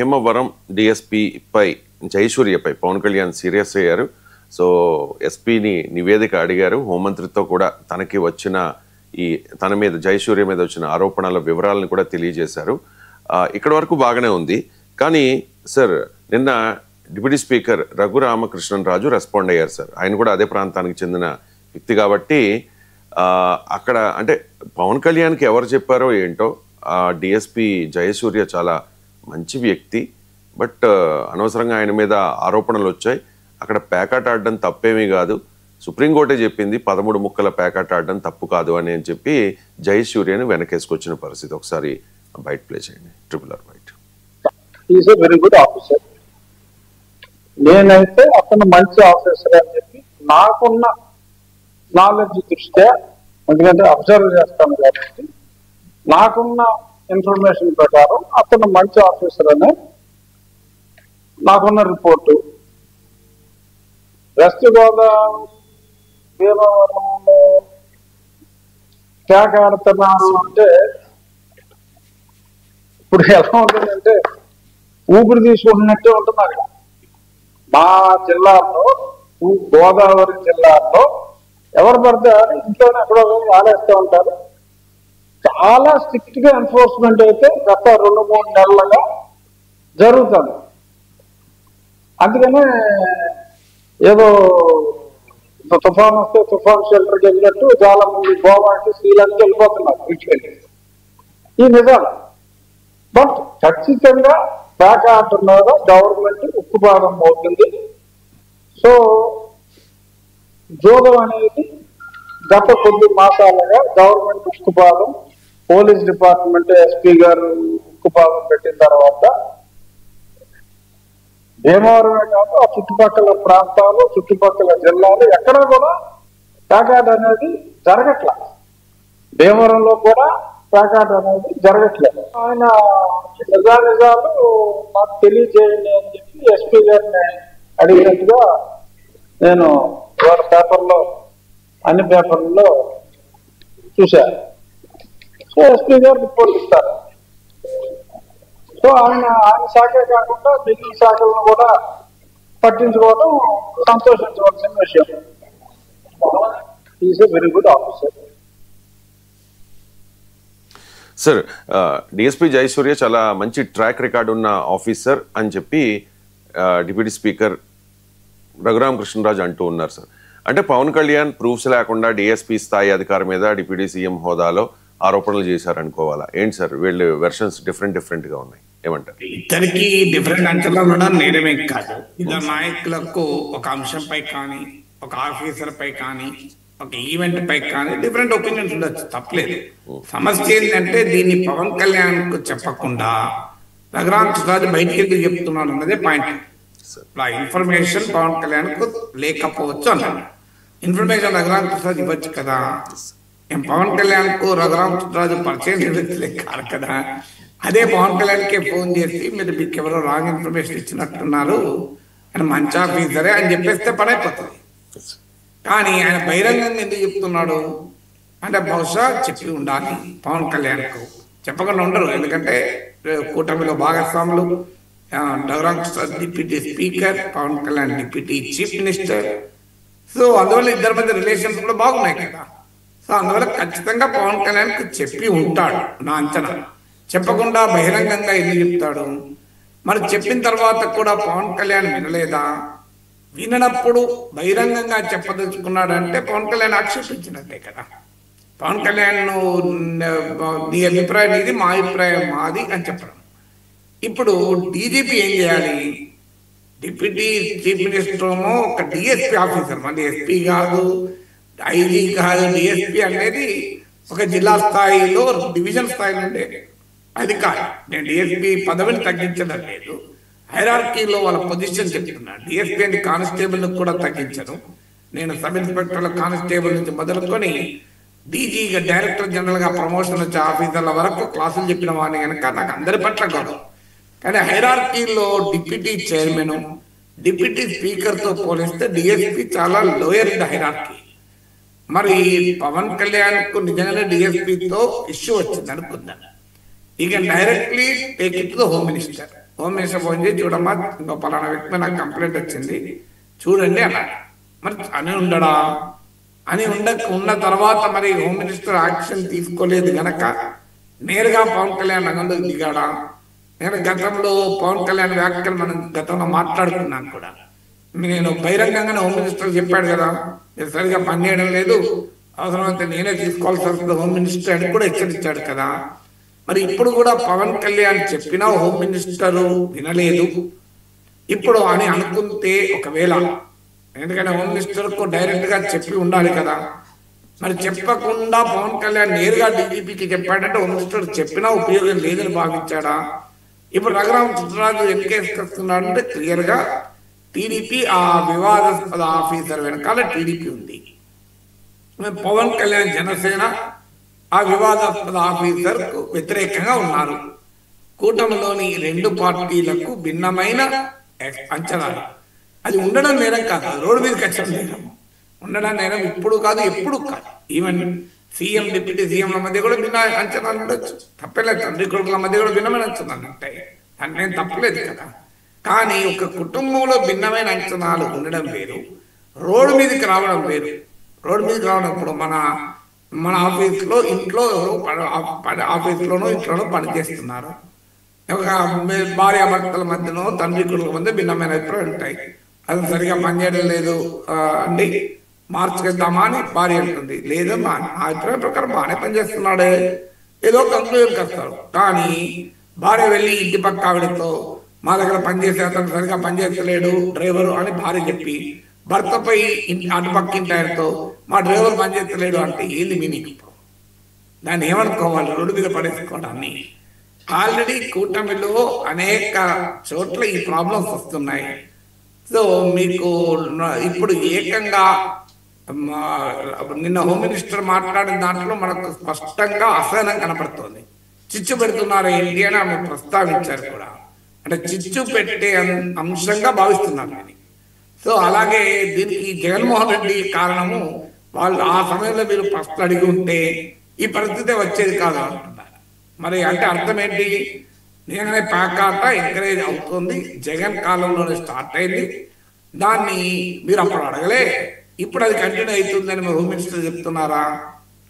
హిమవరం DSP పై జయసూర్యపై Pawan Kalyan serious అయ్యారు. So ఎస్పీని నివేదిక అడిగారు. హోంమంత్రితో కూడా తనకి వచ్చిన తన మీద జయసూర్య మీద వచ్చిన ఆరోపణల వివరాలను కూడా తెలియజేశారు. ఇక్కడ వరకు బాగానే ఉంది. కానీ సార్ నిన్న డిప్యూటీ స్పీకర్ రఘురామకృష్ణరాజు రెస్పాండ్ అయ్యారు సార్. ఆయన కూడా అదే ప్రాంతానికి చెందిన వ్యక్తి కాబట్టి అక్కడ అంటే పవన్ కళ్యాణ్కి ఎవరు చెప్పారో ఏంటో డిఎస్పీ జయసూర్య చాలా మంచి వ్యక్తి, బట్ అనవసరంగా ఆయన మీద ఆరోపణలు వచ్చాయి. అక్కడ ప్యాకాట్ ఆడడం తప్పేమీ కాదు, సుప్రీంకోర్టే చెప్పింది 13 ముక్కల ప్యాకాట్ ఆడడం తప్పు కాదు అని చెప్పి జయసూర్యని వెనకేసుకొచ్చిన పరిస్థితి. ఒకసారి బయట ప్లే చేయండి. ట్రిపుల్ ఆర్ బయట. Is a very good officer. నేనైతే అతను మంచి ఆఫీసర్ అని చెప్పి నాకున్న నాలెడ్జ్ దృష్ట్యా, ఎందుకంటే అబ్జర్వ్ చేస్తాను కాబట్టి నాకున్న ఇన్ఫర్మేషన్ ప్రకారం అతను మంచి ఆఫీసర్ అనే నాకున్న రిపోర్టు. వెస్ట్ గోదావరి భీమవరంలో ట్యాగ్ ఆడుతున్నారు అంటే ఇప్పుడు ఎలా ఉంటుందంటే ఊపిరి తీసుకుంటున్నట్టే ఉంటుంది. అక్కడ మా జిల్లాలో గోదావరి జిల్లాలో ఎవరు పడితే ఇంట్లోనే ఎక్కడో ఆడేస్తూ ఉంటారు. చాలా స్ట్రిక్ట్ గా ఎన్ఫోర్స్మెంట్ అయితే గత 2-3 నెలలుగా జరుగుతుంది. అందుకనే ఏదో తుఫాన్ వస్తే తుఫాన్ షెల్టర్కి వెళ్ళినట్టు చాలా మంది గోవాకి శ్రీలంకకి వెళ్ళిపోతున్నారు వీటికి. ఈ నిజం. బట్ ఖచ్చితంగా ప్యాకాట్ మీద గవర్నమెంట్ ఉక్కుపాదం అవుతుంది. సో జోదం అనేది గత కొద్ది మాసాలుగా గవర్నమెంట్ ఉక్కుపాదం, పోలీస్ డిపార్ట్మెంట్ ఎస్పీ గారు ఉక్కుపాదం పెట్టిన తర్వాత భీమవరమే కాదు ఆ చుట్టుపక్కల ప్రాంతాలు, చుట్టుపక్కల జిల్లాలు ఎక్కడ కూడా ప్యాకాట్ అనేది జరగట్లే. భీమవరంలో కూడా ప్యాకాట్ అనేది జరగట్లేదు. ఆయన నిజాలు మాకు తెలియజేయండి అని చెప్పి ఎస్పీ గారిని అడిగినట్టుగా నేను వాళ్ళ పేపర్లో, అన్ని పేపర్లలో చూశాను. సో ఎస్పీ గారు రిపోర్ట్ ఇస్తారు. సో ఆయన శాఖే కాకుండా మిగిలిన శాఖలను కూడా పట్టించుకోవడం సంతోషించవలసిన విషయం. Is a very good officer. Sir DSP Jayasurya చాలా మంచి ట్రాక్ రికార్డు ఉన్న ఆఫీసర్ అని చెప్పి డిప్యూటీ స్పీకర్ రఘురామకృష్ణరాజు అంటూ ఉన్నారు సార్. అంటే పవన్ కళ్యాణ్ ప్రూఫ్స్ లేకుండా డిఎస్పీ స్థాయి అధికారి మీద డిప్యూటీ సీఎం హోదాలో ఆరోపణలు చేశారనుకోవాలా ఏంటి సార్? వీళ్ళు వెర్షన్స్ డిఫరెంట్ గా ఉన్నాయి, ఏమంటారు? ఇద్దరికి డిఫరెంట్ అంచనాలు ఉండడం నేరమే కాదు. ఇద్దరు నాయకులకు ఒక అంశంపై కానీ, ఒక ఆఫీసర్ పై కానీ, ఒక ఈవెంట్ పై కానీ డిఫరెంట్ ఒపీనియన్స్ ఉండొచ్చు, తప్పలేదు. సమస్య ఏంటంటే దీన్ని పవన్ కళ్యాణ్ కు చెప్పకుండా రఘురామకృష్ణరాజు బయటికి ఎందుకు చెప్తున్నాడు అన్నదే పాయింట్. ఆ ఇన్ఫర్మేషన్ పవన్ కళ్యాణ్ కు లేకపోవచ్చు అన్నాడు. ఇన్ఫర్మేషన్ రఘురామకృష్ణరాజు ఇవ్వచ్చు కదా. పవన్ కళ్యాణ్ కు రఘురామకృష్ణరాజు పరిచయం కాదు కదా. అదే పవన్ కళ్యాణ్ కే ఫోన్ చేసి మీరు మీకు ఎవరో రాంగ్ ఇన్ఫర్మేషన్ ఇచ్చినట్టున్నారు అని మంచి ఆఫీసరే అని చెప్పేస్తే పడైపోతుంది. కానీ ఆయన బహిరంగంగా ఎందుకు చెప్తున్నాడు అంటే బహుశా చెప్పి ఉండాలి పవన్ కళ్యాణ్ కు. చెప్పకుండా ఉండరు, ఎందుకంటే కూటమిలో భాగస్వాములు Raghuramakrishnaraju deputy speaker, Pawan Kalyan deputy chief minister. So అందువల్ల ఇద్దరి మధ్య రిలేషన్స్ కూడా బాగున్నాయి కదా. సో అందువల్ల ఖచ్చితంగా పవన్ కళ్యాణ్ కు చెప్పి ఉంటాడు నా అంచనా. చెప్పకుండా బహిరంగంగా ఎందుకు చెప్తాడు? మరి చెప్పిన తర్వాత కూడా పవన్ కళ్యాణ్ వినలేదా? వినప్పుడు బహిరంగంగా చెప్పదలుచుకున్నాడు అంటే పవన్ కళ్యాణ్ ఆక్షేపించినట్టే కదా. పవన్ కళ్యాణ్ నీ అభిప్రాయం ఇది, మా అభిప్రాయం మాది అని చెప్పడం. ఇప్పుడు డీజీపీ ఏం చేయాలి? డిప్యూటీ చీఫ్ మినిస్టర్ ఏమో ఒక డిఎస్పీ ఆఫీసర్, మళ్ళీ ఎస్పీ కాదు, ఐజీ కాదు. డిఎస్పీ అనేది ఒక జిల్లా స్థాయిలో, డివిజన్ స్థాయిలో ఉండే అధికారి. నేను డిఎస్పీ పదవిని తగ్గించడం లేదు, హైరార్కీలో వాళ్ళ పొజిషన్ చెప్తున్నాను. డిఎస్పీ అని కానిస్టేబుల్ కూడా తగ్గించను. నేను సబ్ ఇన్స్పెక్టర్ల కానిస్టేబుల్ నుంచి మొదలుకొని డీజీగా, డైరెక్టర్ జనరల్ గా ప్రమోషన్ వచ్చే ఆఫీసర్ల వరకు క్లాసులు చెప్పిన వాడిని కనుక నాకు అందరి పట్ల గౌరవం. కానీ హైరార్కీలో డిప్యూటీ చైర్మన్, డిప్యూటీ స్పీకర్ తో పోలిస్తే డిఎస్పీ చాలా లోయర్ ఇన్ ద హైరార్కీ. మరి పవన్ కళ్యాణ్ కు నిజంగానే డిఎస్పీతో ఇష్యూ వచ్చింది అనుకుందాం. ఇక directly take it to the home minister. Home minister phone చేసి చూడమ్మా ఇంకో పలానా వ్యక్తి నాకు కంప్లైంట్ వచ్చింది చూడండి అన్నాడు. మరి అని ఉండడా అని ఉన్న తర్వాత మరి హోమ్ మినిస్టర్ యాక్షన్ తీసుకోలేదు గనక నేరుగా పవన్ కళ్యాణ్ రంగంలోకి దిగాడా? నేను గతంలో పవన్ కళ్యాణ్ వ్యాఖ్యలు మనం గతంలో మాట్లాడుకున్నాను కూడా. నేను బహిరంగంగానే హోమ్ మినిస్టర్ చెప్పాడు కదా, మీరు సరిగా పనిచేయడం లేదు, అవసరమైతే నేనే తీసుకోవాల్సి వస్తుంది హోమ్ మినిస్టర్ అని కూడా హెచ్చరించాడు కదా. మరి ఇప్పుడు కూడా పవన్ కళ్యాణ్ చెప్పినా హోమ్ మినిస్టర్ వినలేదు ఇప్పుడు అని అనుకుంటే ఒకవేళ, ఎందుకంటే హోమ్ మినిస్టర్కు డైరెక్ట్ గా చెప్పి ఉండాలి కదా, మరి చెప్పకుండా పవన్ కళ్యాణ్ నేరుగా డీజీపీకి చెప్పాడంటే హోమ్ మినిస్టర్ చెప్పినా ఉపయోగం లేదని భావించాడా? ఇప్పుడు రఘురామకృష్ణరాజు ఎన్నికేసుకొస్తున్నాడు అంటే క్లియర్ గా టీడీపీ ఆ వివాదాస్పద ఆఫీసర్ వెనకాల టీడీపీ ఉంది. పవన్ కళ్యాణ్ జనసేన ఆ వివాదాస్పద ఆఫీసర్ కు వ్యతిరేకంగా ఉన్నారు. కూటమిలోని రెండు పార్టీలకు భిన్నమైన అంచనాలు. అది ఉండడం నేరం కాదు, రోడ్డు మీదకి వచ్చడం నేరం. ఉండడం నేరం ఇప్పుడు కాదు, ఎప్పుడు కాదు. ఈవెన్ సీఎం డిప్యూటీ సీఎంల మధ్య కూడా భిన్న అంచనాలు ఉండొచ్చు, తప్పలేదు. తండ్రి కొడుకుల మధ్య కూడా భిన్నమైన అంచనాలు ఉంటాయి, అంటే తప్పలేదు కదా. కానీ ఒక కుటుంబంలో భిన్నమైన అంచనాలు ఉండడం వేరు, రోడ్డు మీదకి రావడం వేరు. రోడ్డు మీదకి రావడం ఇప్పుడు మన ఆఫీస్లో ఇంట్లో ఆఫీస్లోనూ ఇంట్లోనూ పనిచేస్తున్నారు, భార్యాభర్తల మధ్యనో తండ్రి కొడుకుల మధ్య భిన్నమైన అభిప్రాయాలు ఉంటాయి. అది సరిగా పనిచేయడం లేదు అండి, మార్చుకెళ్దామా అని భార్య అంటుంది. లేదమ్మా ఆ అభిప్రాయం ప్రకారం బాగానే పనిచేస్తున్నాడే, ఏదో కంక్లూజన్కి వస్తారు. కానీ భార్య వెళ్ళి ఇంటి పక్క ఆవిడతో మా దగ్గర పనిచేసే అతను సరిగా పనిచేస్తలేడు డ్రైవరు అని భార్య చెప్పి భర్తపై అటుపక్క ఇంటి ఆయనతో మా డ్రైవర్ పనిచేస్తలేడు అంటే ఏంది మీనింగ్? దాన్ని ఏమనుకోవాలి? రోడ్డు మీద పడేసుకోవడాన్ని. ఆల్రెడీ కూటమిలో అనేక చోట్ల ఈ ప్రాబ్లమ్స్ వస్తున్నాయి. సో మీకు ఇప్పుడు ఏకంగా నిన్న హోమ్ మినిస్టర్ మాట్లాడిన దాంట్లో మనకు స్పష్టంగా అసహనం కనపడుతోంది. చిచ్చు పెడుతున్నారు ఏంటి అని ఆమె ప్రస్తావించారు కూడా, అంటే చిచ్చు పెట్టే అంశంగా భావిస్తున్నారు అని. సో అలాగే దీనికి జగన్మోహన్ రెడ్డి కారణము, వాళ్ళు ఆ సమయంలో మీరు ప్రశ్నలు అడిగి ఉంటే ఈ పరిస్థితి వచ్చేది కాదు అంటున్నారు. మరి అంటే అర్థం ఏంటి? నేనే ప్యాకాట ఎంకరేజ్ అవుతుంది, జగన్ కాలంలోనే స్టార్ట్ అయింది, దాన్ని మీరు అప్పుడు అడగలే, ఇప్పుడు అది కంటిన్యూ అవుతుందని మరి హోమ్ మినిస్టర్ చెప్తున్నారా?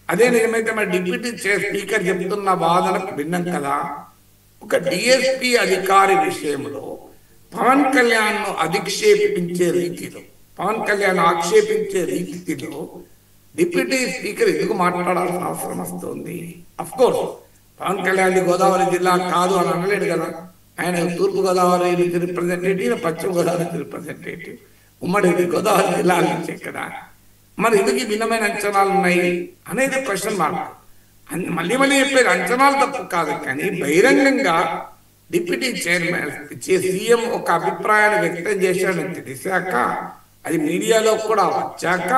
అదే నిజమైతే మరి డిప్యూటీ స్పీకర్ చెప్తున్న వాదనకు భిన్నం కదా. ఒక డిఎస్పీ అధికారి విషయంలో పవన్ కళ్యాణ్ ను అధిక్షేపించే రీతిలో, పవన్ కళ్యాణ్ ఆక్షేపించే రీతిలో డిప్యూటీ స్పీకర్ ఎందుకు మాట్లాడాల్సిన అవసరం వస్తుంది? అఫ్ కోర్స్ పవన్ కళ్యాణ్ గోదావరి జిల్లా కాదు అని అనలేడు కదా, ఆయన తూర్పు గోదావరి నుంచి రిప్రజెంటేటివ్, పశ్చిమ గోదావరి నుంచి రిప్రజెంటేటివ్, ఉమ్మడి గోదావరి జిల్లాల నుంచి కదా. మరి ఎందుకు భిన్నమైన అంచనాలు ఉన్నాయి అనేది క్వశ్చన్ మార్క్. మళ్ళీ మళ్ళీ చెప్పేది అంచనాలు తప్పు కాదు, కానీ బహిరంగంగా డిప్యూటీ చైర్మన్ సీఎం ఒక అభిప్రాయాన్ని వ్యక్తం చేశాడని తెలిసాక, అది మీడియాలో కూడా వచ్చాక,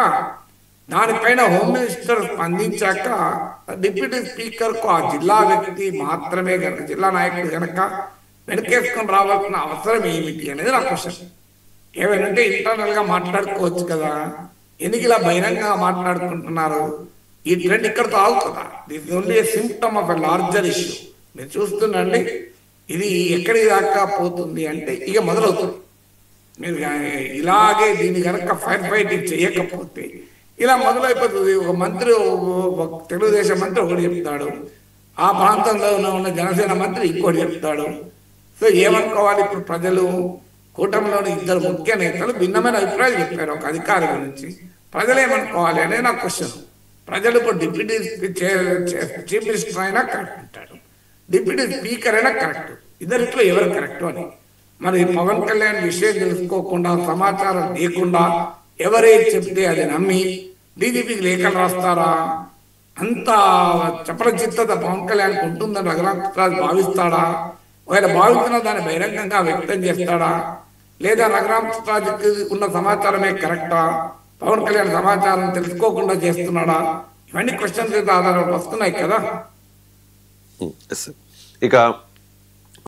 దానిపైన హోమ్ మినిస్టర్ స్పందించాక డిప్యూటీ స్పీకర్ కు ఆ జిల్లా వ్యక్తి మాత్రమే కనుక, జిల్లా నాయకుడు కనుక వెనకేసుకొని రావాల్సిన అవసరం ఏమిటి అనేది నా క్వశ్చన్. ఏమైనా ఇంటర్నల్ గా మాట్లాడుకోవచ్చు కదా, ఎందుకు ఇలా బహిరంగంగా మాట్లాడుకుంటున్నారు? ఈ ట్రెండ్ ఇక్కడతో ఆగుతుందా? This only a symptom of a larger issue. మీరు చూస్తుండండి, ఇది ఎక్కడికి దాకా పోతుంది అంటే ఇక మొదలవుతుంది. మీరు ఇలాగే దీన్ని కనుక ఫైర్ ఫైటింగ్ చేయకపోతే ఇలా మొదలైపోతుంది. ఒక మంత్రి, తెలుగుదేశం మంత్రి ఒకటి చెప్తాడు, ఆ ప్రాంతంలో ఉన్న జనసేన మంత్రి ఇంకోటి చెప్తాడు. సో ఏమనుకోవాలి ఇప్పుడు ప్రజలు? కూటమిలోని ఇద్దరు ముఖ్య నేతలు భిన్నమైన అభిప్రాయాలు చెప్పారు ఒక అధికారి గురించి, ప్రజలు ఏమనుకోవాలి అనే నా క్వశ్చన్. ప్రజలు ఇప్పుడు డిప్యూటీ చీఫ్ మినిస్టర్ అయినా కరెక్ట్ అంటాడు, డిప్యూటీ స్పీకర్ అయినా కరెక్ట్, ఇద్దరిట్లో ఎవరు కరెక్ట్ అని. మరి పవన్ కళ్యాణ్ విషయం తెలుసుకోకుండా, సమాచారం లేకుండా ఎవరైతే చెప్తే అది నమ్మి డీజీపీకి లేఖలు రాస్తారా? అంత చపలచిత్తత పవన్ కళ్యాణ్ ఉంటుందని రఘురామకృష్ణరాజు భావిస్తాడా? ఒకవేళ భావిస్తున్నా దాన్ని బహిరంగంగా వ్యక్తం చేస్తాడా? లేదా రఘురామకృష్ణరాజుకి ఉన్న సమాచారమే కరెక్టా? పవన్ కళ్యాణ్ సమాచారం తెలుసుకోకుండా చేస్తున్నాడా? ఇవన్నీ క్వశ్చన్స్ ఆధారం వస్తున్నాయి కదా. ఇక